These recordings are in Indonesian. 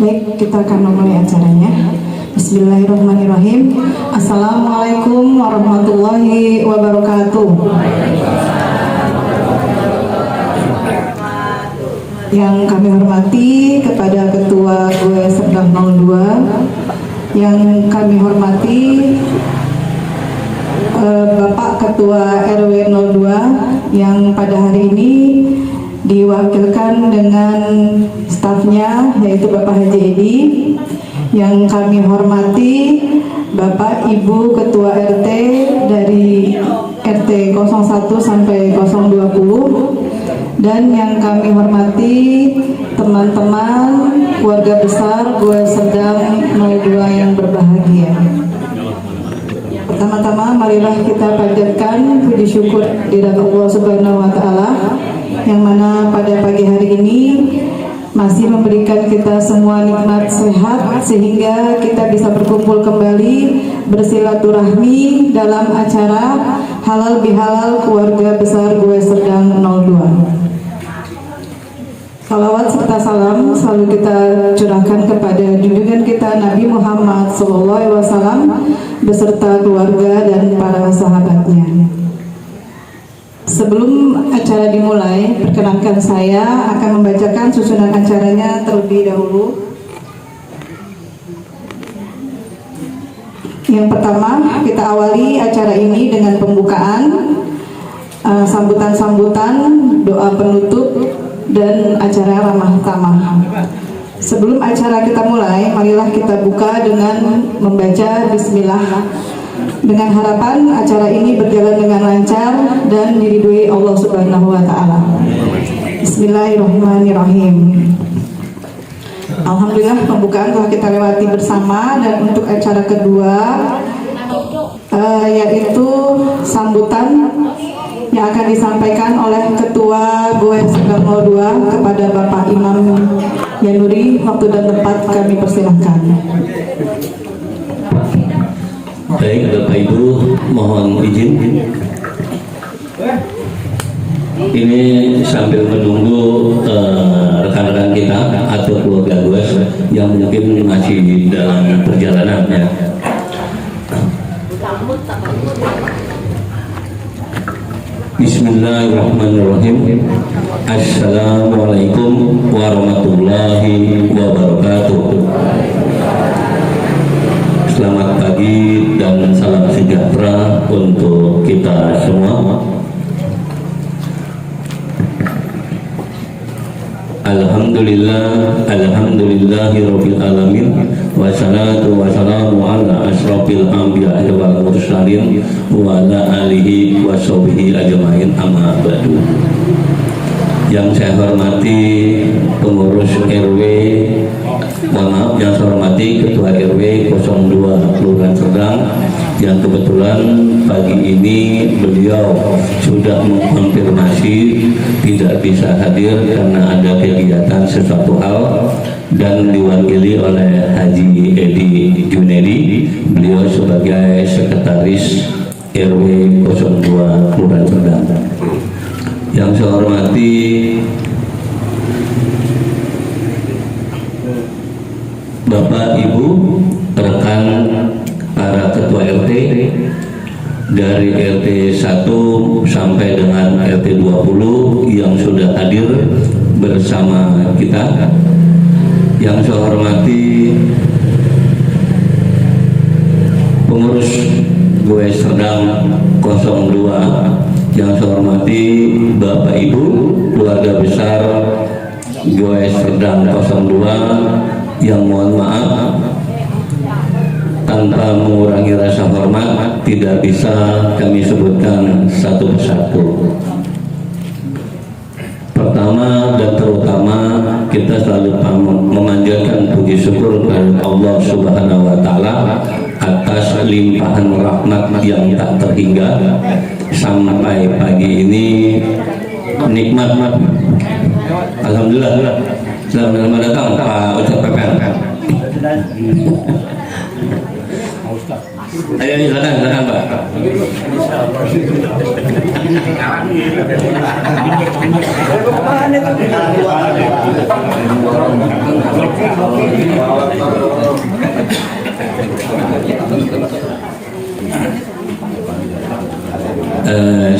Baik, kita akan memulai acaranya. Bismillahirrahmanirrahim. Assalamualaikum warahmatullahi wabarakatuh. Yang kami hormati kepada Ketua GWE Serdang 02, yang kami hormati Bapak Ketua RW 02 yang pada hari ini diwakilkan dengan stafnya, yaitu Bapak Haji Edi. Yang kami hormati Bapak Ibu Ketua RT dari RT 01 sampai 020, dan yang kami hormati teman-teman keluarga besar GWE Serdang 02 yang berbahagia. Pertama-tama marilah kita panjatkan puji syukur kehadirat Allah Subhanahu wa taala yang mana pada pagi hari ini masih memberikan kita semua nikmat sehat sehingga kita bisa berkumpul kembali bersilaturahmi dalam acara halal bihalal keluarga besar GWE Serdang 02. Salawat serta salam selalu kita curahkan kepada junjungan kita Nabi Muhammad SAW beserta keluarga dan para sahabatnya. Sebelum acara dimulai, perkenankan saya akan membacakan susunan acaranya terlebih dahulu. Yang pertama, kita awali acara ini dengan pembukaan, sambutan-sambutan, doa penutup, dan acara ramah tamah. Sebelum acara kita mulai, marilah kita buka dengan membaca Bismillah, dengan harapan acara ini berjalan dengan lancar dan diridhoi Allah Subhanahu wa taala. Bismillahirrahmanirrahim. Alhamdulillah, pembukaan telah kita lewati bersama, dan untuk acara kedua yaitu sambutan yang akan disampaikan oleh Ketua GWE Serdang 02 kepada Bapak Imam Yanuri. Waktu dan tempat kami persilahkan. Baik, Bapak Ibu, mohon izin. Ini sambil menunggu rekan-rekan kita atau keluarga GWE yang mungkin masih dalam perjalanannya. Bismillahirrahmanirrahim. Assalamualaikum warahmatullahi wabarakatuh. Selamat pagi dan salam sejahtera untuk kita semua. Alhamdulillah, alhamdulillahirabbil alamin, wassalatu wassalamu ala asrofil anbiya'i wal mursalin wa ala alihi wa sahbihi ajmain, amma ba'du. Yang saya hormati pengurus RW, yang saya hormati Ketua RW 02 Kelurahan Serdang, yang kebetulan pagi ini beliau sudah mengkonfirmasi tidak bisa hadir karena ada kegiatan sesuatu hal, dan diwakili oleh Haji Edi Junedi, beliau sebagai sekretaris RW 02 Kelurahan Serdang. Yang saya hormati Bapak Ibu rekan para ketua RT dari RT 1 sampai dengan RT 20 yang sudah hadir bersama kita. Yang saya hormati pengurus GWE Serdang 02, yang saya hormati Bapak Ibu keluarga besar GWE Serdang 02, yang mohon maaf tanpa mengurangi rasa hormat tidak bisa kami sebutkan satu persatu. Pertama dan terutama kita selalu memanjatkan puji syukur kepada Allah Subhanahu wa taala atas limpahan rahmat yang tak terhingga sampai pagi ini nikmat. Alhamdulillah. Selamat datang Pak Ustaz Pepen. Ayo silakan Pak.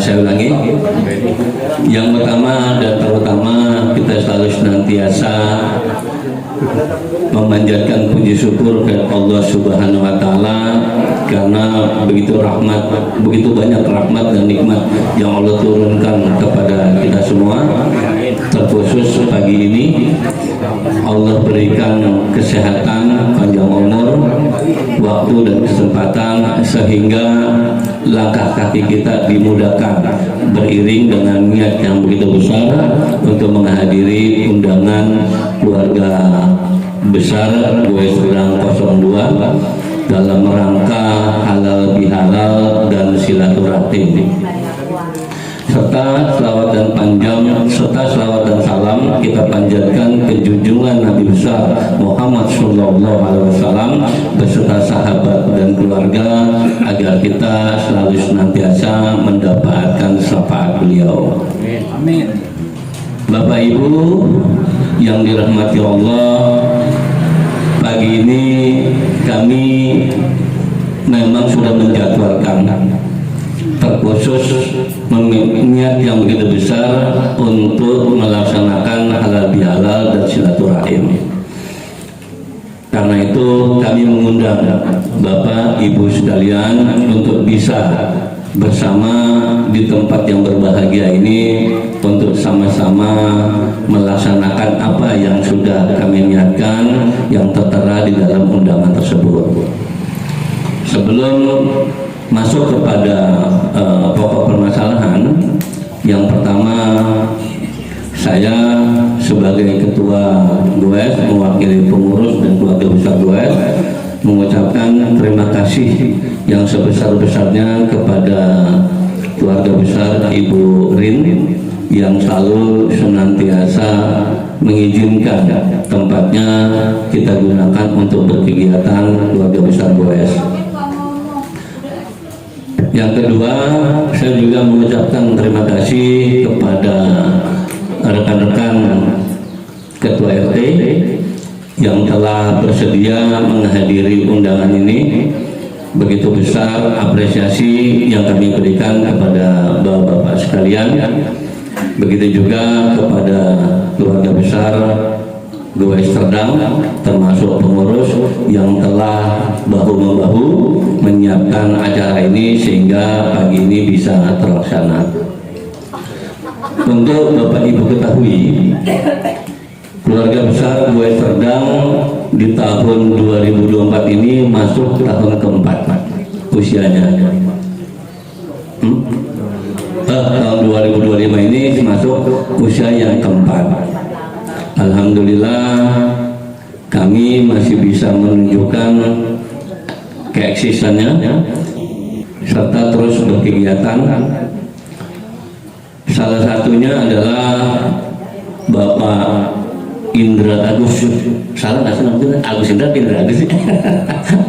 Saya ulangi, yang pertama dan terutama kita selalu senantiasa memanjatkan puji syukur kepada Allah Subhanahu wa taala karena begitu banyak rahmat dan nikmat yang Allah turunkan kepada kita semua. Terkhusus pagi ini Allah berikan kesehatan, panjang umur, waktu dan kesempatan sehingga langkah kaki kita dimudahkan beriring dengan niat yang begitu besar untuk menghadiri undangan keluarga besar Gue Serdang 02 dalam rangka halal bihalal dan silaturahim, serta selawat dan salam kita panjatkan ke junjungan Nabi besar Muhammad SAW beserta sahabat dan keluarga agar kita selalu senantiasa mendapatkan syafaat beliau. Amin. Bapak Ibu yang dirahmati Allah, pagi ini kami memang sudah menjadwalkan terkhusus niat yang begitu besar untuk melaksanakan halal bihalal dan silaturahim. Karena itu kami mengundang Bapak Ibu sekalian untuk bisa bersama di tempat yang berbahagia ini untuk sama-sama melaksanakan apa yang sudah kami niatkan yang tertera di dalam undangan tersebut. Sebelum masuk kepada pokok permasalahan, yang pertama saya sebagai ketua GOES mewakili pengurus dan keluarga besar GOES mengucapkan terima kasih yang sebesar-besarnya kepada keluarga besar Ibu Rin yang selalu senantiasa mengizinkan tempatnya kita gunakan untuk berkegiatan keluarga besar GOES. Yang kedua, saya juga mengucapkan terima kasih kepada rekan-rekan Ketua RT yang telah bersedia menghadiri undangan ini. Begitu besar apresiasi yang kami berikan kepada bapak-bapak sekalian. Begitu juga kepada keluarga besar GOES Serdang termasuk pengurus yang telah bahu-membahu menyiapkan acara ini sehingga pagi ini bisa terlaksana. Untuk Bapak Ibu ketahui, keluarga besar GOES Serdang di tahun 2024 ini masuk tahun keempat usianya. Tahun 2025 ini masuk usia yang keempat. Alhamdulillah kami masih bisa menunjukkan keeksistannya serta terus berkegiatan. Salah satunya adalah Bapak Indra Agus, salah nggak sih namanya? Agus Indra Agus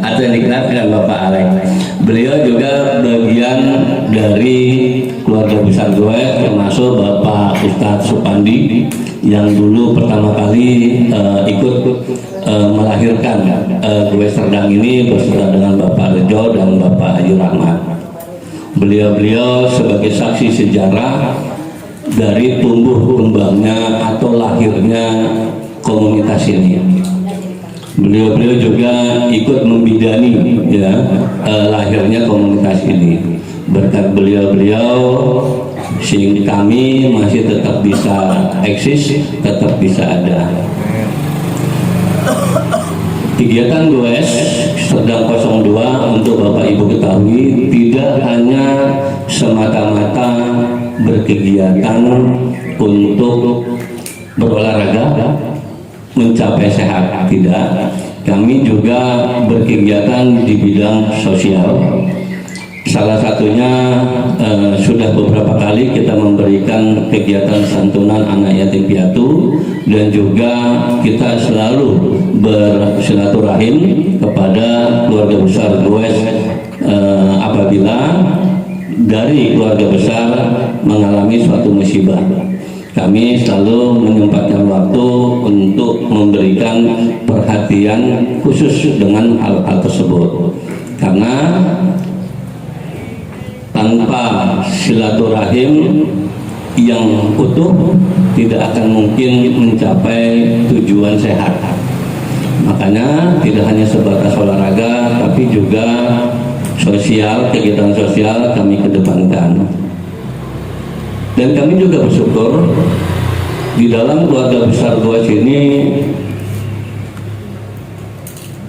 atau yang dikenal dengan Bapak Alek. Beliau juga bagian dari keluarga besar GOES, termasuk Bapak Ustadz Supandi yang dulu pertama kali ikut melahirkan GOES Serdang ini bersama dengan Bapak Rejo dan Bapak Haji Rahmat. Beliau-beliau sebagai saksi sejarah dari tumbuh kembangnya atau lahirnya komunitas ini. Beliau-beliau juga ikut membidani lahirnya komunitas ini. Berkat beliau-beliau sehingga kami masih tetap bisa eksis, tetap bisa ada. Kegiatan GOES Serdang 02 untuk Bapak Ibu ketahui tidak hanya semata-mata berkegiatan untuk berolahraga mencapai sehat, tidak. Kami juga berkegiatan di bidang sosial. Salah satunya sudah beberapa kali kita memberikan kegiatan santunan anak yatim piatu, dan juga kita selalu bersilaturahim kepada keluarga besar GOES apabila dari keluarga besar mengalami suatu musibah. kami selalu menyempatkan waktu untuk memberikan perhatian khusus dengan hal-hal tersebut, karena tanpa silaturahim yang utuh tidak akan mungkin mencapai tujuan sehat. Makanya tidak hanya sebatas olahraga, tapi juga sosial, kegiatan sosial kami kedepankan. Dan kami juga bersyukur di dalam keluarga besar Goes ini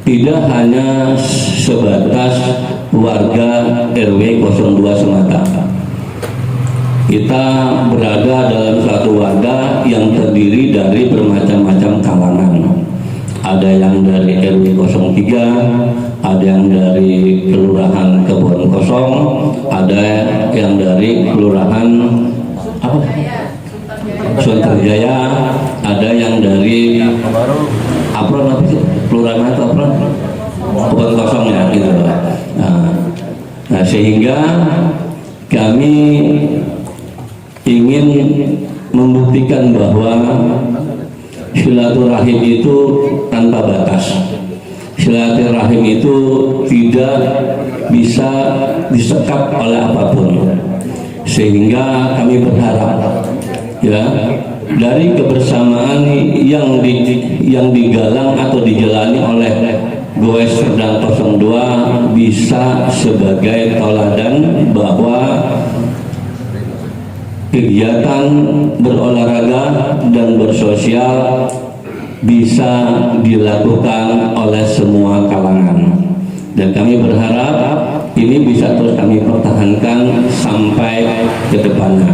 tidak hanya sebatas warga RW 02 semata. Kita berada dalam satu wadah yang terdiri dari bermacam-macam kalangan. Ada yang dari RW 03, ada yang dari Kelurahan Kebon Kosong, ada yang dari Kelurahan Sunterjaya, ada yang dari Apron, apa sih? Kelurahan atau Apron? Kebon Kosong ya gitu. Nah, sehingga kami ingin membuktikan bahwa silaturahim itu tanpa batas. Silaturahim itu tidak bisa disekat oleh apapun. Sehingga kami berharap ya dari kebersamaan yang digalang atau dijalani oleh Goes Serdang 02 bisa sebagai toladan bahwa kegiatan berolahraga dan bersosial bisa dilakukan oleh semua kalangan, dan kami berharap ini bisa terus kami pertahankan sampai ke depannya.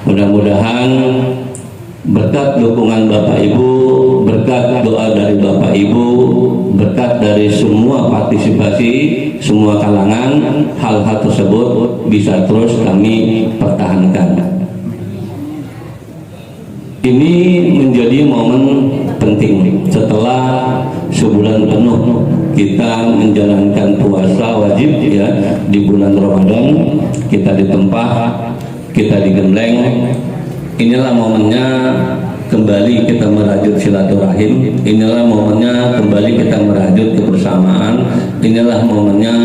Mudah-mudahan berkat dukungan Bapak Ibu, berkat doa dari Bapak Ibu, berkat dari semua partisipasi semua kalangan, hal-hal tersebut bisa terus kami pertahankan. Ini menjadi momen penting setelah sebulan penuh kita menjalankan puasa wajib ya di bulan Ramadan, kita ditempah, kita digembleng. Inilah momennya kembali kita merajut silaturahim, inilah momennya kembali kita merajut kebersamaan, inilah momennya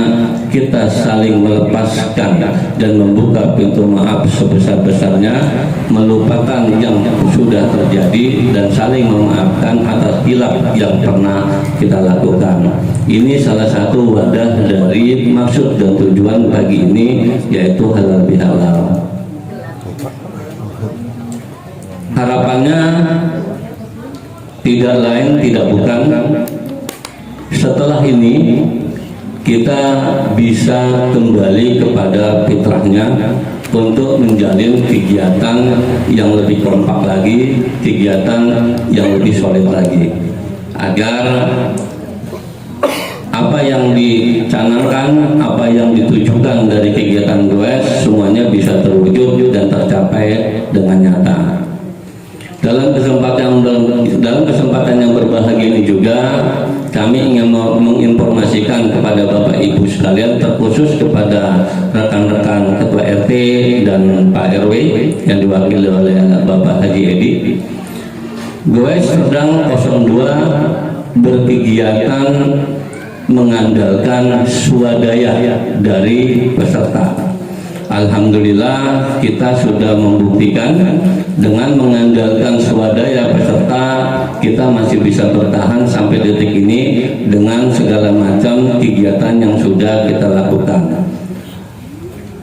kita saling melepaskan dan membuka pintu maaf sebesar-besarnya, melupakan yang sudah terjadi dan saling memaafkan atas hilaf yang pernah kita lakukan. Ini salah satu wadah dari maksud dan tujuan pagi ini, yaitu halal bihalal. Harapannya tidak lain tidak bukan setelah ini kita bisa kembali kepada fitrahnya untuk menjalin kegiatan yang lebih kompak lagi, kegiatan yang lebih solid lagi, agar apa yang dicanangkan, apa yang ditujukan dari kegiatan Goes semuanya bisa terwujud dan tercapai dengan nyata. Dalam kesempatan yang berbahagia ini juga kami ingin menginformasikan kepada Bapak Ibu sekalian, terkhusus kepada rekan-rekan Ketua RT dan Pak RW yang diwakili oleh Bapak Haji Edi. Goes Serdang 02 berkegiatan mengandalkan swadaya dari peserta. Alhamdulillah kita sudah membuktikan dengan mengandalkan swadaya peserta kita masih bisa bertahan sampai detik ini dengan segala macam kegiatan yang sudah kita lakukan.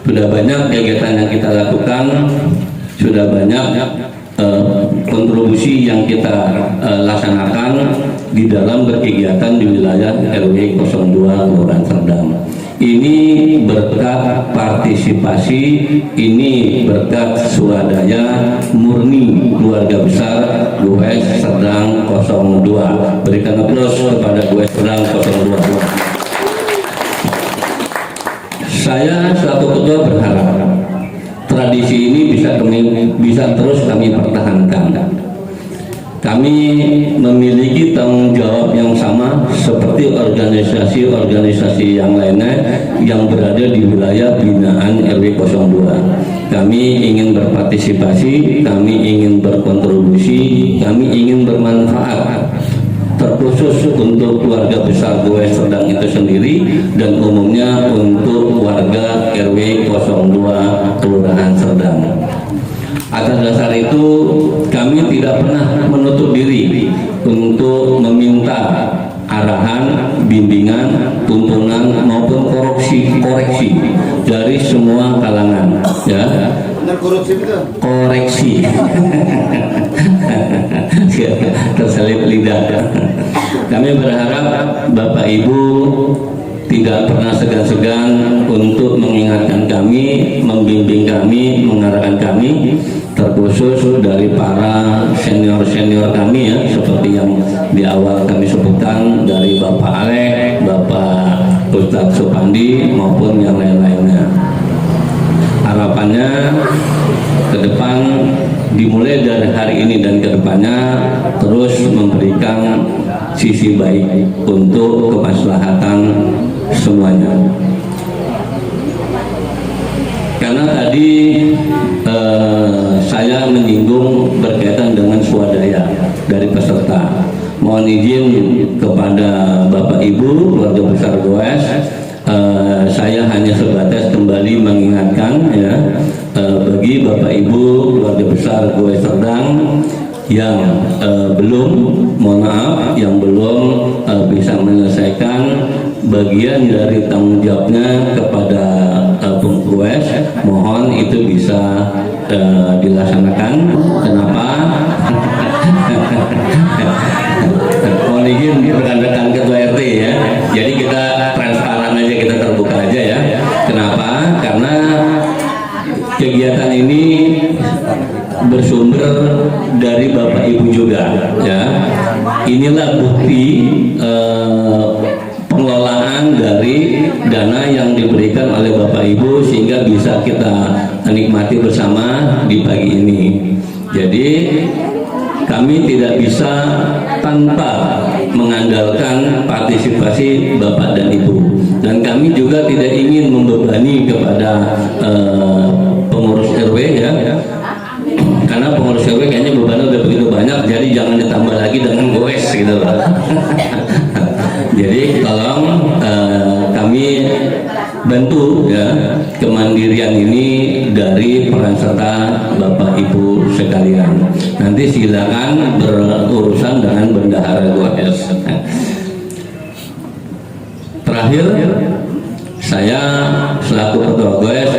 Sudah banyak kegiatan yang kita lakukan, sudah banyak kontribusi yang kita laksanakan di dalam berkegiatan di wilayah RW 02 Kelurahan Serdang. Ini berkat partisipasi, ini berkat swadaya murni keluarga besar Goes Serdang 02. Berikan aplaus kepada Goes Serdang 02. Saya selaku ketua berharap tradisi ini bisa terus kami pertahankan. Kami memiliki tanggung jawab yang sama seperti organisasi-organisasi yang lainnya yang berada di wilayah binaan RW 02. Kami ingin berpartisipasi, kami ingin berkontribusi, kami ingin bermanfaat, terkhusus untuk keluarga besar Goes Serdang itu sendiri dan umumnya untuk warga RW 02 Kelurahan Serdang. Atas dasar itu kami tidak pernah menutup diri untuk meminta arahan, bimbingan, tuntunan maupun koreksi dari semua kalangan, ya. Koreksi. Terselip lidah. Kami berharap Bapak Ibu tidak pernah segan-segan untuk mengingatkan kami, membimbing kami, mengarahkan kami, terkhusus dari para senior-senior kami, ya, seperti yang di awal kami sebutkan dari Bapak Alek, Bapak Ustadz Supandi maupun yang lain-lainnya. Harapannya ke depan, dimulai dari hari ini dan ke depannya, terus memberikan sisi baik untuk kemaslahatan semuanya. Karena tadi saya menyinggung berkaitan dengan swadaya dari peserta. Mohon izin kepada Bapak Ibu keluarga besar Goes, saya hanya sebatas kembali mengingatkan, ya, bagi Bapak Ibu keluarga besar Goes Serdang yang belum, mohon maaf, yang belum bisa menyelesaikan bagian dari tanggung jawabnya kepada pengurus, mohon itu bisa dilaksanakan. Kenapa? Mohon izin rekan-rekan ketua RT, ya. Jadi kita transparan aja, kita terbuka aja, ya. Kenapa? Karena kegiatan ini bersumber dari Bapak Ibu juga, ya. Inilah bukti pengelolaan dari dana yang diberikan oleh Bapak Ibu sehingga bisa kita nikmati bersama di pagi ini. Jadi kami tidak bisa tanpa mengandalkan partisipasi Bapak dan Ibu, dan kami juga tidak ingin membebani kepada pengurus RW, ya. Karena pengurus RW kayaknya bebannya udah begitu banyak, jadi jangan ditambah lagi dengan goes gitu loh. Jadi tolong kami bantu, ya, kemandirian ini dari peran serta Bapak Ibu sekalian. Nanti silakan berurusan dengan bendahara goes. Terakhir, saya selaku ketua goes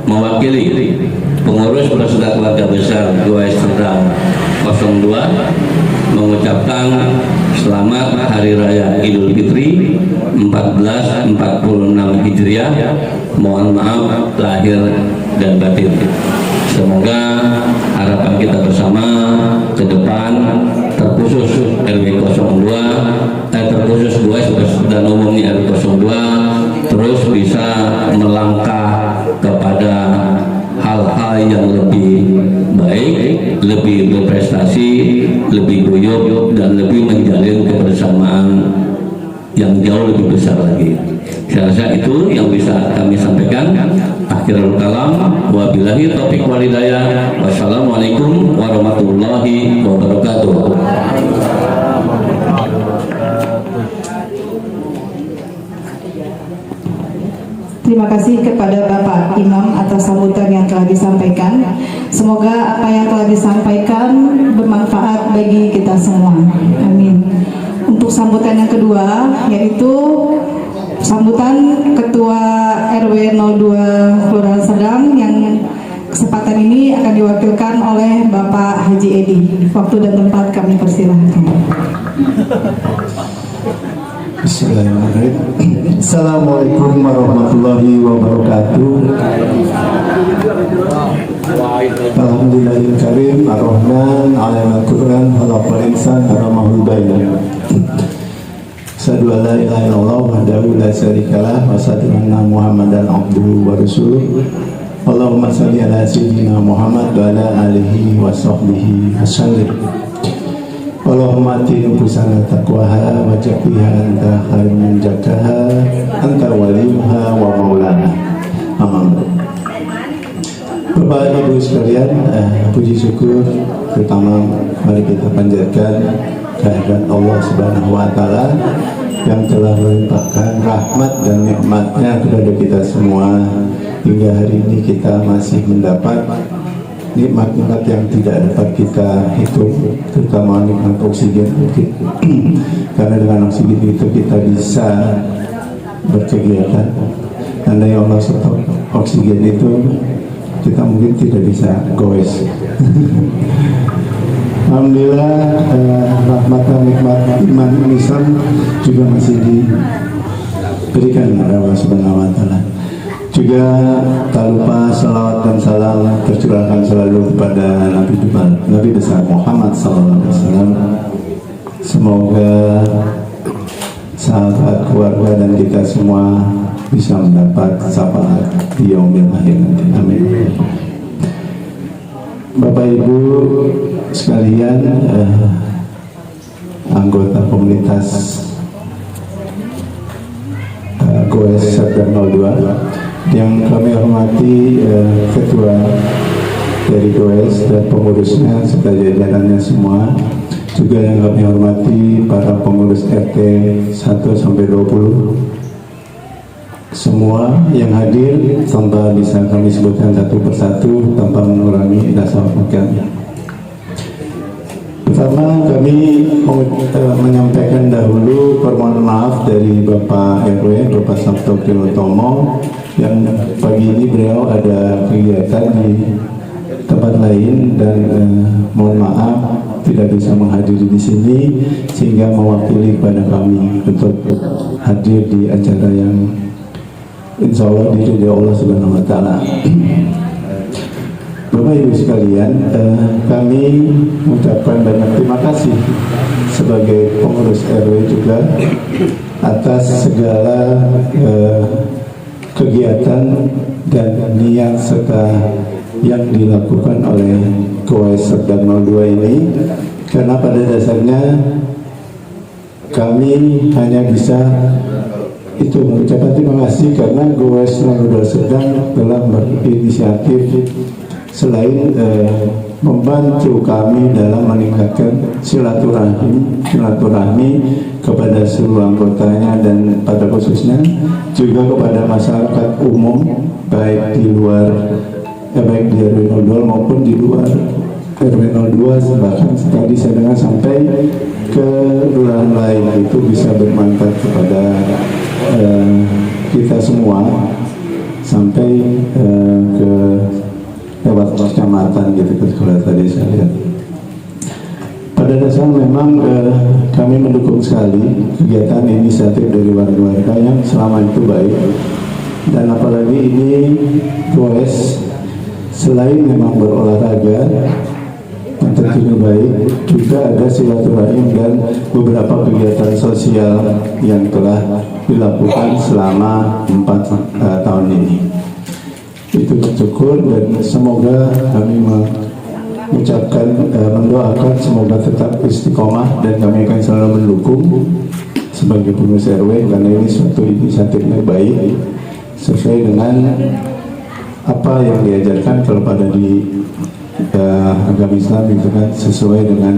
mewakili pengurus peserta keluarga besar Goes Serdang 02 mengucapkan selamat Hari Raya Idul Fitri 1446 Hijriah. Mohon maaf lahir dan batin. Semoga harapan kita bersama ke depan, terkhusus RW 02, terkhusus Goes dan umumnya RW 02, terus bisa melangkah kepada hal-hal yang lebih baik, lebih berprestasi, lebih guyup, dan lebih menjalin kebersamaan yang jauh lebih besar lagi. Saya rasa itu yang bisa kami sampaikan. Akhirul kalam, wabillahi taufiq wal hidayah. Wassalamualaikum warahmatullahi wabarakatuh. Terima kasih kepada Bapak Imam atas sambutan yang telah disampaikan. Semoga apa yang telah disampaikan bermanfaat bagi kita semua. Amin. Untuk sambutan yang kedua, yaitu sambutan Ketua RW 02 Kelurahan Serdang, yang kesempatan ini akan diwakilkan oleh Bapak Haji Edi. Waktu dan tempat kami persilahkan. Bismillahirrahmanirrahim. Assalamualaikum warahmatullahi wabarakatuh. Alhamdulillahirrahmanirrahim. Ar-Rahman Al Quran Al Insan Ar-Rahmahul Bayan. Asyhadu an la ilaha illallah wahdahu la syarikalah wa asyhadu anna Muhammadan abduhu wa rasuluh. Allahumma shalli ala sayyidina Muhammad wa ala alihi wa sahbihi wasallim. Allahumma ati nufusana taqwaha wa zakkiha anta khairun man zakkaha anta waliyuha wa maulana. Amin. Bapak Ibu sekalian, puji syukur pertama mari kita panjatkan kehadirat Allah Subhanahu wa taala yang telah melimpahkan rahmat dan nikmatnya kepada kita semua hingga hari ini kita masih mendapat nikmat-nikmat yang tidak dapat kita hitung, terutama nikmat oksigen. Karena dengan oksigen itu kita bisa berkegiatan. Andai Allah stop oksigen itu, kita mungkin tidak bisa goes. Alhamdulillah, rahmat dan nikmat iman Islam juga masih diberikan oleh Allah Subhanahu wa taala. Juga tak lupa salawat dan salam tercurahkan selalu kepada Nabi besar Muhammad SAW. Semoga sahabat, keluarga dan kita semua bisa mendapat syafaat di yaumil akhir nanti. Amin. Bapak Ibu sekalian, anggota komunitas Goes Serdang 02 yang kami hormati, ketua dari Goes dan pengurusnya serta jajarannya semua, juga yang kami hormati para pengurus RT 1 sampai 20 semua yang hadir, tanpa bisa kami sebutkan satu persatu tanpa mengurangi rasa hormat kami. Pertama, kami menyampaikan dahulu permohonan maaf dari Bapak RW, Bapak Sabto Kilotomo, yang pagi ini beliau ada kegiatan di tempat lain dan mohon maaf tidak bisa menghadiri di sini, sehingga mewakili kepada kami untuk hadir di acara yang insya Allah diridhoi Allah Subhanahu wa taala. Bapak Ibu sekalian, kami mengucapkan banyak terima kasih sebagai pengurus RW juga atas segala kegiatan dan niat serta yang dilakukan oleh Goes Serdang 02 ini, karena pada dasarnya kami hanya bisa itu mengucapkan terima kasih karena Goes 02 Serdang telah berinisiatif selain membantu kami dalam meningkatkan silaturahmi kepada seluruh anggotanya dan pada khususnya juga kepada masyarakat umum, baik di luar baik di RW 02 maupun di luar RW 02, bahkan tadi saya dengar sampai ke kelurahan lain, itu bisa bermanfaat kepada kita semua sampai ke lewat kecamatan gitu, kalau tadi saya lihat. Pada dasarnya memang kami mendukung sekali kegiatan inisiatif dari warga-warga yang selama itu baik, dan apalagi ini Goes selain memang berolahraga yang tentunya baik, juga ada silaturahim dan beberapa kegiatan sosial yang telah dilakukan selama 4 tahun ini. Itu bersyukur dan semoga kami mengucapkan, mendoakan semoga tetap istiqomah, dan kami akan selalu mendukung sebagai pengurus RW karena ini suatu inisiatif yang baik sesuai dengan apa yang diajarkan kalau pada di agama Islam itu kan, sesuai dengan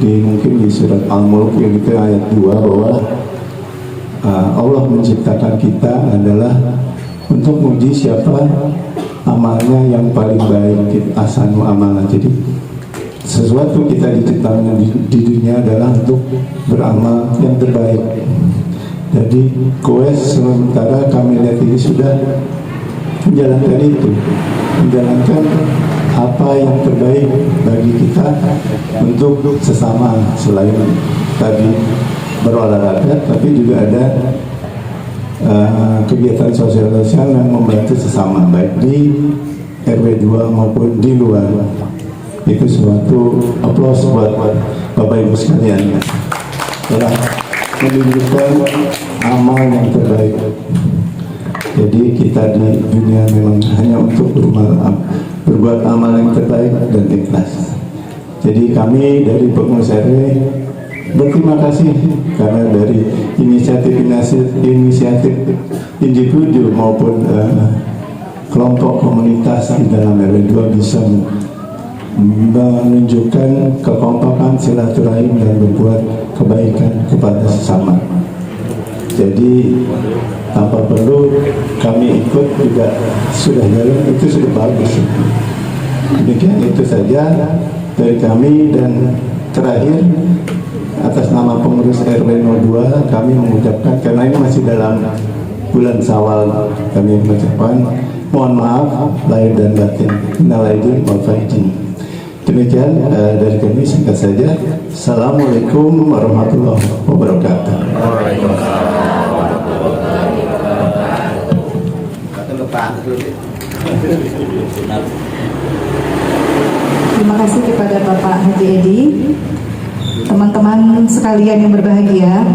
mungkin di surat Al-Mulk yang itu ayat 2 bahwa Allah menciptakan kita adalah untuk menguji siapa amalnya yang paling baik, ahsanu amalan. Jadi sesuatu kita diciptakan di dunia adalah untuk beramal yang terbaik. Jadi Goes sementara kami lihat ini sudah menjalankan itu, menjalankan apa yang terbaik bagi kita untuk sesama, selain tadi berolahraga, tapi juga ada kegiatan sosial yang membantu sesama, baik di RW 2 maupun di luar. Itu suatu aplaus buat Bapak Ibu sekalian, telah menunjukkan amal yang terbaik. Jadi kita di dunia memang hanya untuk berbuat amal yang terbaik dan ikhlas. Jadi kami dari pengurus RW berterima kasih karena dari inisiatif individu maupun kelompok komunitas di dalam RW 2 bisa menunjukkan kekompakan, silaturahim dan berbuat kebaikan kepada sesama. Jadi tanpa perlu kami ikut juga sudah jalan, itu sudah bagus. Demikian itu saja dari kami, dan terakhir atas nama pengurus RW 02 kami mengucapkan, karena ini masih dalam bulan Syawal, kami mengucapkan mohon maaf lahir dan batin. Minal aidin wal faizin. Demikian dari kami, singkat saja. Assalamualaikum warahmatullahi wabarakatuh. Terima kasih kepada Bapak Haji Edi. Teman-teman sekalian yang berbahagia,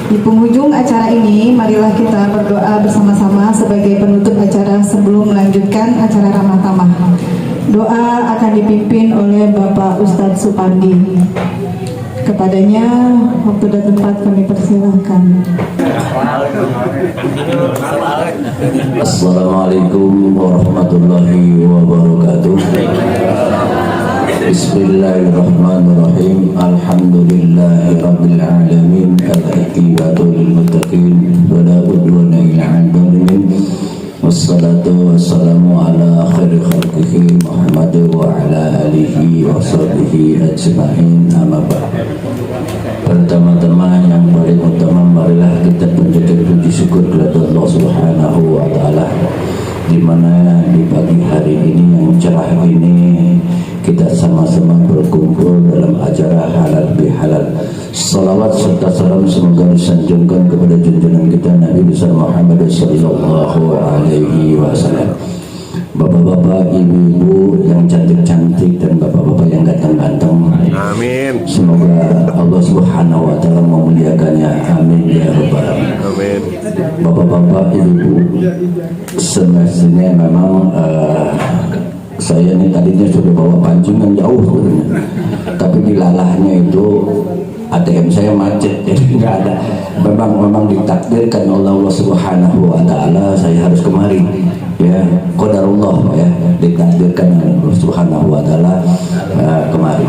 di penghujung acara ini marilah kita berdoa bersama-sama sebagai penutup acara sebelum melanjutkan acara ramah tamah. Doa akan dipimpin oleh Bapak Ustadz Supandi. Kepadanya waktu dan tempat kami persilahkan. Assalamualaikum warahmatullahi wabarakatuh. Bismillahirrahmanirrahim. Alhamdulillahi rabbil alamin. Al-aqibatu lil muttaqin wa la udwana illa 'alal zalimin. Wassalatu wassalamu ala khairi khalqihi Muhammad wa ala alihi wa sahbihi ajma'in. Amma ba'd. Pertama-tama yang paling utama, marilah kita panjatkan puji syukur kepada Allah Subhanahu wa taala, di mana di pagi hari ini yang cerah ini kita sama-sama berkumpul dalam acara halal bihalal. Salawat serta salam semoga disanjungkan kepada junjungan kita Nabi besar Muhammad sallallahu alaihi wasallam. Bapak-bapak, ibu-ibu yang cantik-cantik dan bapak-bapak yang ganteng-ganteng, amin. Semoga Allah Subhanahu wa taala memuliakannya, amin ya rabbal alamin. Amin. Bapak-bapak, ibu-ibu, semestinya memang saya ini tadinya sudah bawa pancingan jauh sebenarnya, tapi dilalahnya itu ATM saya macet, jadi nggak ada. Memang ditakdirkan oleh Allah Subhanahu wa taala saya harus kemari, ya, qadarullah, ya, ditakdirkan oleh Allah Subhanahu wa taala kemari.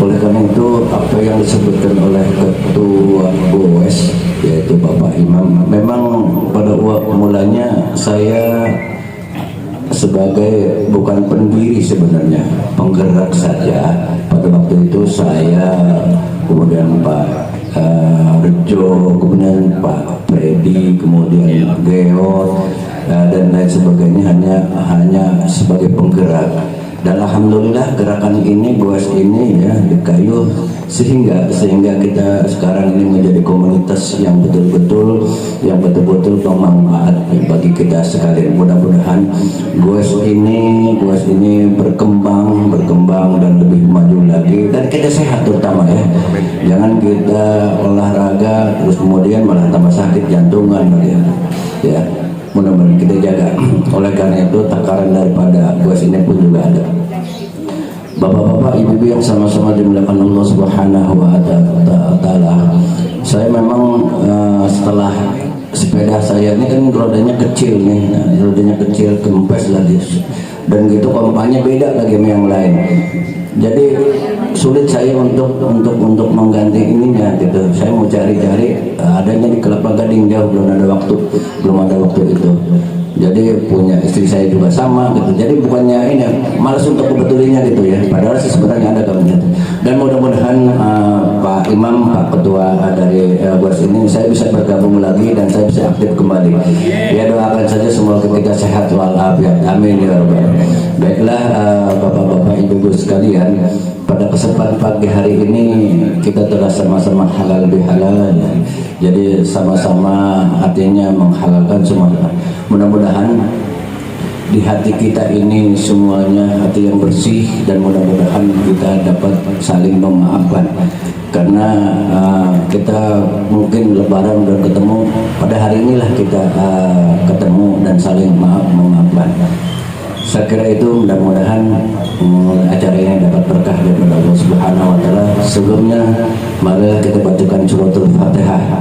Oleh karena itu apa yang disebutkan oleh Ketua BOS, yaitu Bapak Imam, memang pada mulanya saya sebagai bukan pendiri sebenarnya, penggerak saja. Pada waktu itu saya, kemudian Pak Rejo, kemudian Pak Freddy, kemudian Geo dan lain sebagainya, hanya sebagai penggerak. Dan alhamdulillah gerakan ini, BOS ini, ya, dikayu sehingga kita sekarang ini menjadi komunitas yang betul-betul bermanfaat bagi kita sekalian. Mudah-mudahan BOS ini berkembang dan lebih maju lagi, dan kita sehat terutama, ya. Jangan kita olahraga terus kemudian malah tambah sakit jantungan, ya. Mudah-mudahan kita jaga. Oleh karena itu takaran daripada BOS ini pun juga ada. Bapak-bapak, ibu-ibu yang sama-sama dimuliakan Allah Subhanahu wa taala. Saya memang setelah sepeda saya ini kan rodanya kecil nih, rodanya kecil, kempes lagi, dan gitu kompaknya beda lagi sama yang lain. Jadi sulit saya untuk mengganti ininya gitu. Saya mau cari-cari, adanya di Kelapa Gading, jauh, belum ada waktu itu. Jadi punya istri saya juga sama gitu. Jadi bukannya ini malas untuk kebetulannya gitu, ya. Padahal sih sebenarnya ada kabarnya. Dan mudah-mudahan Pak Imam, Pak Ketua dari BOS ini, saya bisa bergabung lagi dan saya bisa aktif kembali. Ya, doakan saja semoga kita sehat walafiat. Amin ya rabbal alamin. Baiklah, bapak-bapak, ibu-ibu sekalian, pada kesempatan pagi hari ini kita telah sama-sama halal bihalal, ya. Jadi sama-sama artinya menghalalkan semua. Mudah-mudahan di hati kita ini semuanya hati yang bersih, dan mudah-mudahan kita dapat saling memaafkan. Karena kita mungkin lebaran udah ketemu, pada hari inilah kita ketemu dan saling memaafkan. Saya kira itu mudah-mudahan acara ini dapat berkah dari Allah Subhanahu wa taala. Sebelumnya marilah kita bacakan suratul Fatihah.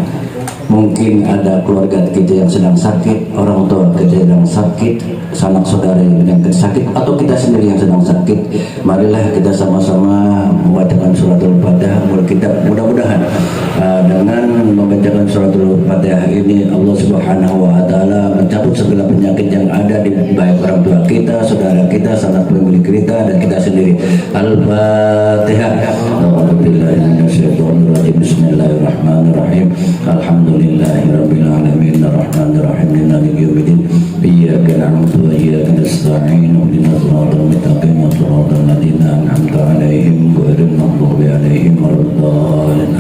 Mungkin ada keluarga kita yang sedang sakit, orang tua kita yang sakit, sanak saudara yang sakit, atau kita sendiri yang sedang sakit. Marilah kita sama-sama membacakan suratul Fatihah. Mudah-mudahan dengan membacakan suratul Fatihah ini Allah Subhanahu wa taala mencabut segala penyakit yang ada di baik orang tua kita, saudara kita, sanak famili kita, dan kita sendiri. Al-Fatihah. Bismillahirrahmanirrahim. Alhamdulillahirabbil alamin arrahmanir rahim maliki yaumiddin. Iyyaka na'budu wa iyyaka nasta'in. Ihdinas siratal mustaqim siratal ladzina an'amta 'alaihim ghairil maghdubi 'alaihim waladdallin.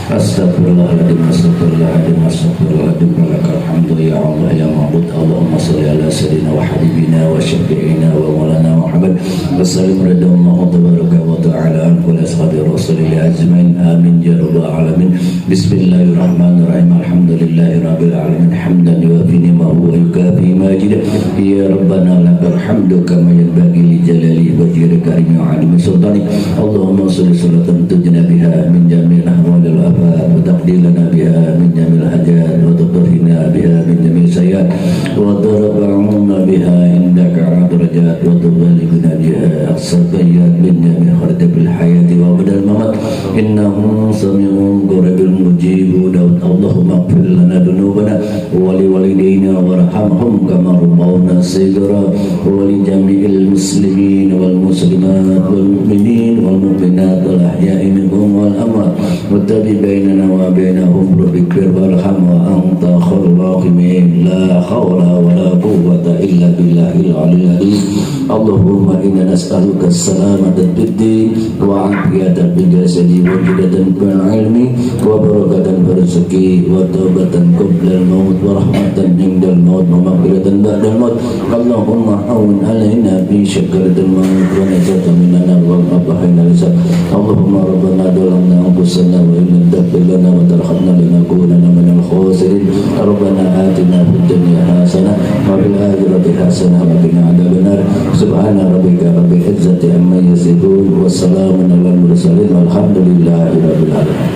Astagfirullahaladzim, astagfirullahaladzim, astagfirullahaladzim. Lakal hamdu ya Allah ya ma'bud. Allahumma salli ala sayyidina wa habibina wa syafi'ina wa maulana Muhammad wa sallim radallahu tabaraka wa ta'ala an kulli ashabi rasulillah ajmain. Amin ya rabbal alamin. Bismillahirrahmanirrahim. Alhamdulillahi rabbil alamin. Hamdan yuwafi ni'mahu wa yukafi majidah. Ya rabbana lakal hamdu kama yanbaghi li jalali wajhika karim wa 'azimi sultanik. Allahumma salli salatan tujna biha min jami'il ahwalil وتقضي لنا بها من جميع الحاجات وتطهرنا بها من جميع السيئات وترفعنا بها عندك على درجات وتبلغنا بها أقصى الغايات من جميع خرائط الحياة وأبد الممات إنه سميع قريب مجيب دعوة. اللهم اغفر لنا ذنوبنا ولوالدينا وارحمهم كما ربونا صغارا ولجميع المسلمين والمسلمات والمؤمنين والمؤمنات الأحياء منهم والأموات وتبي بيننا وبينهم اغفر وارحم وأنت خير الراحمين. لا حول ولا قوة إلا بالله العلي العظيم. اللهم إنا نسألك السلامة في الدين وعافية في الجسد وجدة في العلم وبركة في الرزق وتوبة قبل الموت ورحمة عند الموت ومغفرة بعد الموت. اللهم هون علينا في شكرة الموت ونجاة من النار ومبحين الرزق. اللهم ربنا ظلمنا أنفسنا وإن لم تغفر لنا وترحمنا لنكونن من الخاسرين. ربنا آتنا في الدنيا حسنة وفي الآخرة حسنة وقنا عذاب النار. سبحان ربك رب العزة عما يصفون والسلام على المرسلين والحمد لله رب العالمين.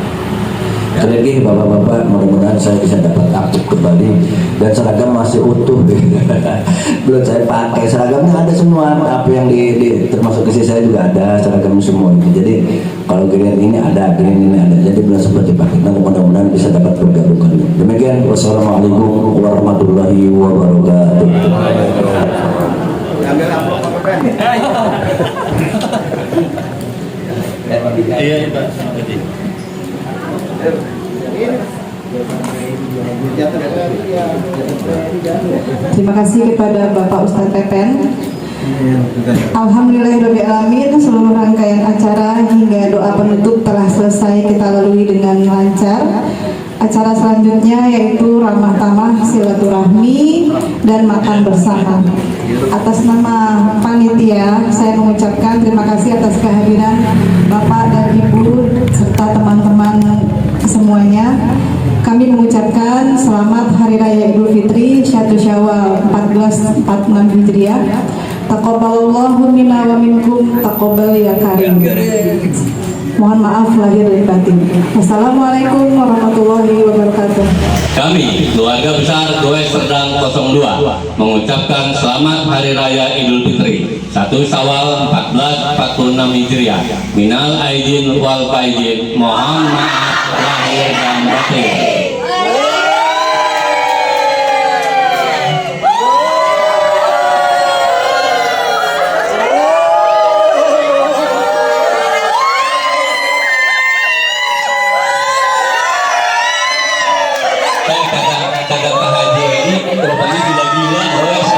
Sekali lagi bapak-bapak, mudah-mudahan saya bisa dapat aktif kembali dan seragam masih utuh. Belum saya pakai seragamnya, ada semua, apa yang termasuk isi saya juga ada seragam semua. Jadi kalau gini ini ada, gini ini ada, jadi belum sempat dipakai. Nanti mudah-mudahan bisa dapat bergabung kembali. Demikian, wassalamualaikum warahmatullahi wabarakatuh. Iya, Pak. Terima kasih kepada Bapak Ustadz Pepen. Alhamdulillahirrahmanirrahim. Seluruh rangkaian acara hingga doa penutup telah selesai kita lalui dengan lancar. Acara selanjutnya yaitu ramah tamah, silaturahmi, dan makan bersama. Atas nama panitia, saya mengucapkan terima kasih atas kehadiran Bapak dan Ibu serta teman-teman semuanya. Kami mengucapkan selamat Hari Raya Idul Fitri 1 Syawal 1446 Hijriah. Taqabbalallahu minna wa minkum, taqabbal ya karim. Mohon maaf lahir dan batin. Wassalamualaikum warahmatullahi wabarakatuh. Kami, keluarga besar Goes Serdang 02, mengucapkan selamat Hari Raya Idul Fitri 1 Syawal 1446 Hijriah. Minal aidin wal faizin. Mohon maaf lahir dan batin. Kagak Pak Haji ini rupanya gila-gila Goes.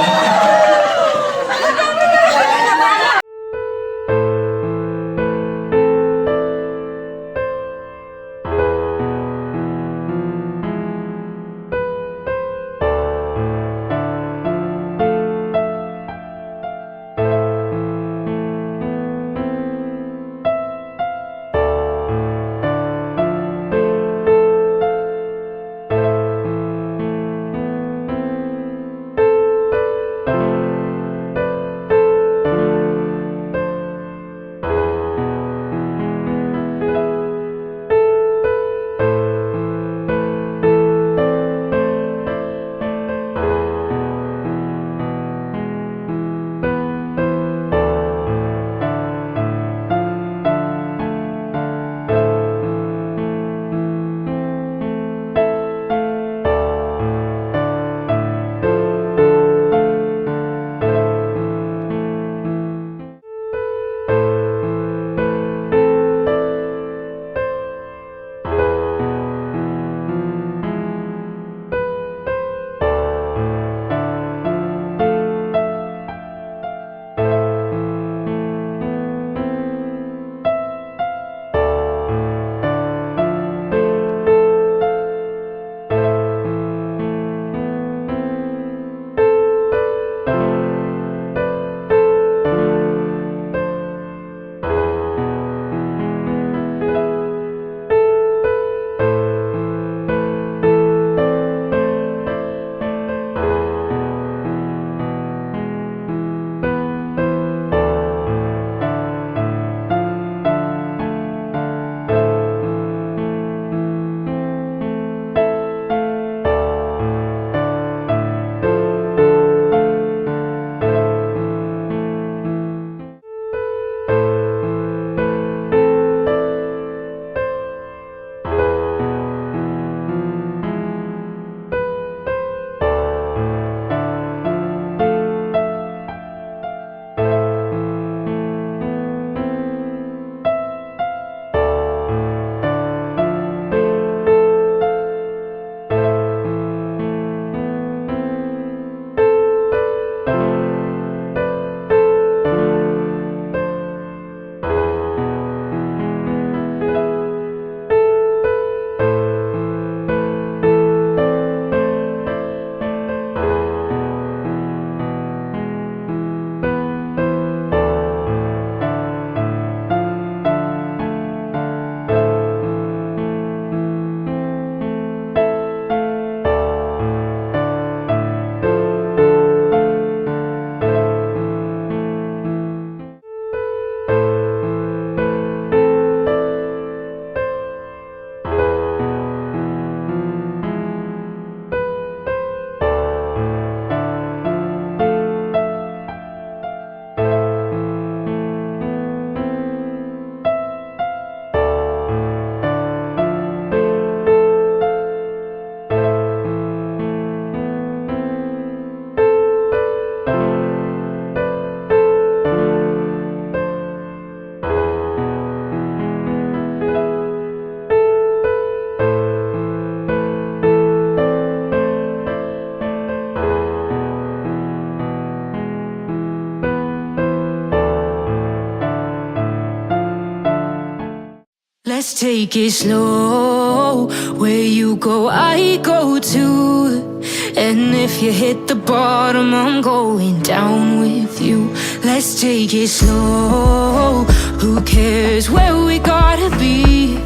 Let's take it slow. Where you go, I go too. And if you hit the bottom, I'm going down with you. Let's take it slow. Who cares where we gotta be?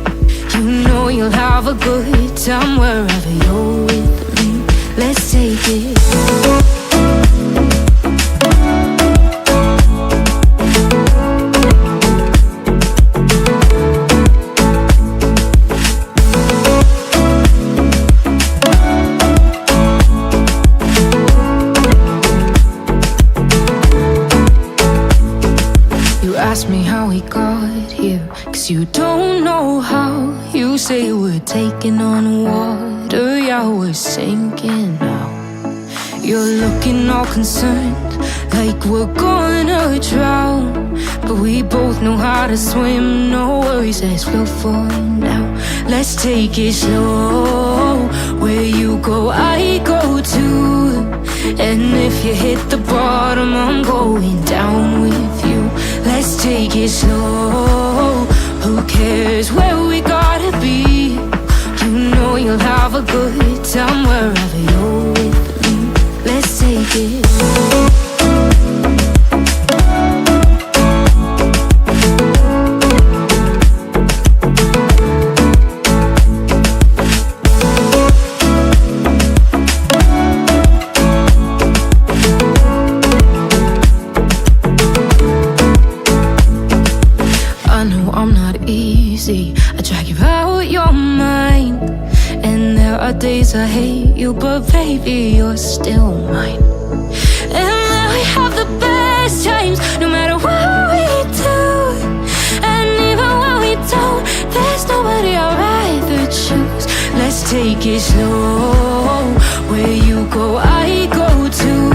You know you'll have a good time wherever you're with me. Let's take it. Ask me how we got here, 'cause you don't know how. You say we're taking on water, yeah, we're sinking now. You're looking all concerned, like we're gonna drown. But we both know how to swim, no worries, let's flow for now. Let's take it slow. Where you go, I go too. And if you hit the bottom, I'm going down with you. Let's take it slow. Who cares where we gotta be? You know you'll have a good time wherever you're with me. Let's take it. I drag you out your mind, and there are days I hate you, but baby, you're still mine. And then we have the best times, no matter what we do. And even when we don't, there's nobody I'd rather choose. Let's take it slow. Where you go, I go too.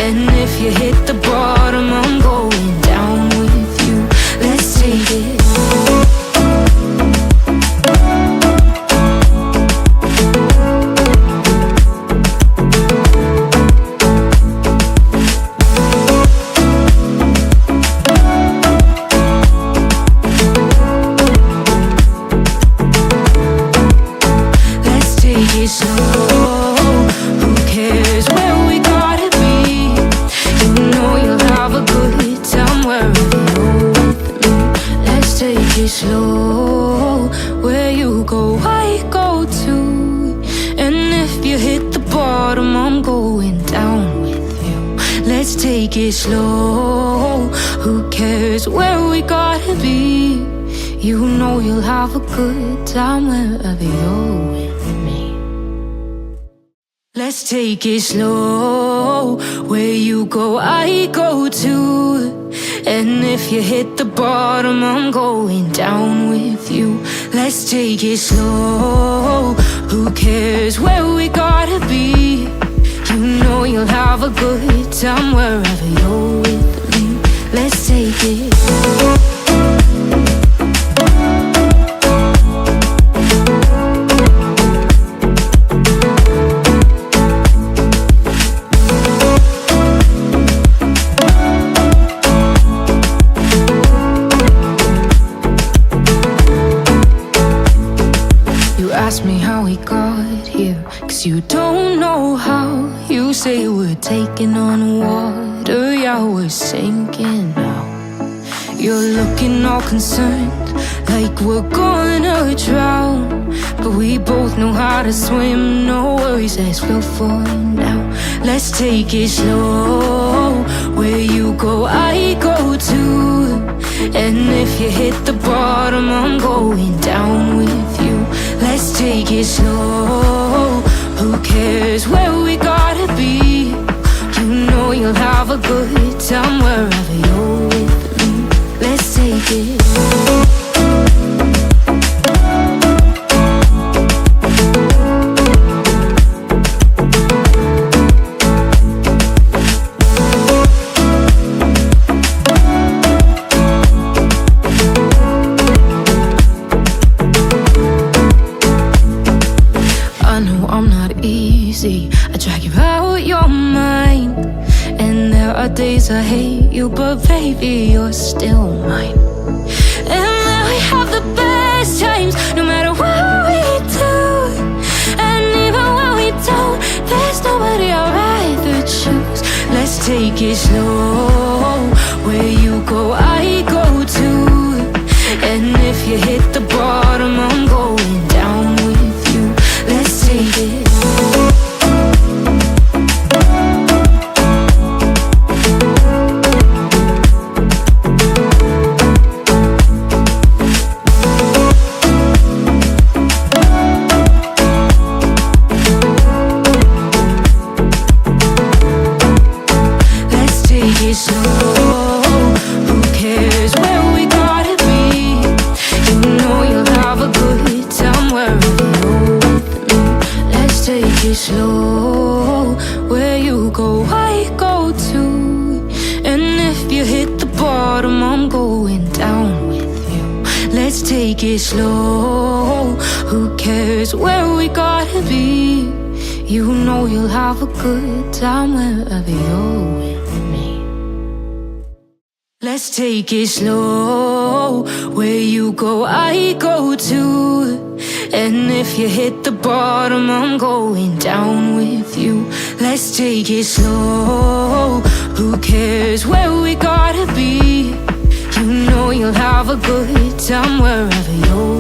And if you hit the bottom, I'm going down with you. Let's take it. Slow, where you go, I go too. And if you hit the bottom, I'm going down with you. Let's take it slow. Who cares where we gotta be? You know you'll have a good time wherever you're with me. Let's take it slow. Where you go, I go too. And if you hit the bottom, I'm going down with you. Let's take it slow. Who cares where we gotta be? You know you'll have a good time wherever you're with me. Let's take it. Ask me how we got here, 'cause you don't know how. You say we're taking on water, yeah, we're sinking now. You're looking all concerned, like we're gonna drown. But we both know how to swim, no worries, let's flow for now. Let's take it slow. Where you go, I go too. And if you hit the bottom, I'm going down with you. Let's take it slow. Who cares where we gotta be? You know you'll have a good time wherever you're with me. Let's take it. I drag you out your mind, and there are days I hate you, but baby, you're still mine. And then we have the best it slow. Where you go, I go too. And if you hit the bottom, I'm going down with you. Let's take it slow. Who cares where we gotta be? You know you'll have a good time wherever you're with me. Let's take it slow. Where you go, I go too. And if you hit the bottom, I'm going down with you. Let's take it slow. Who cares where we gotta be? You know you'll have a good time wherever you're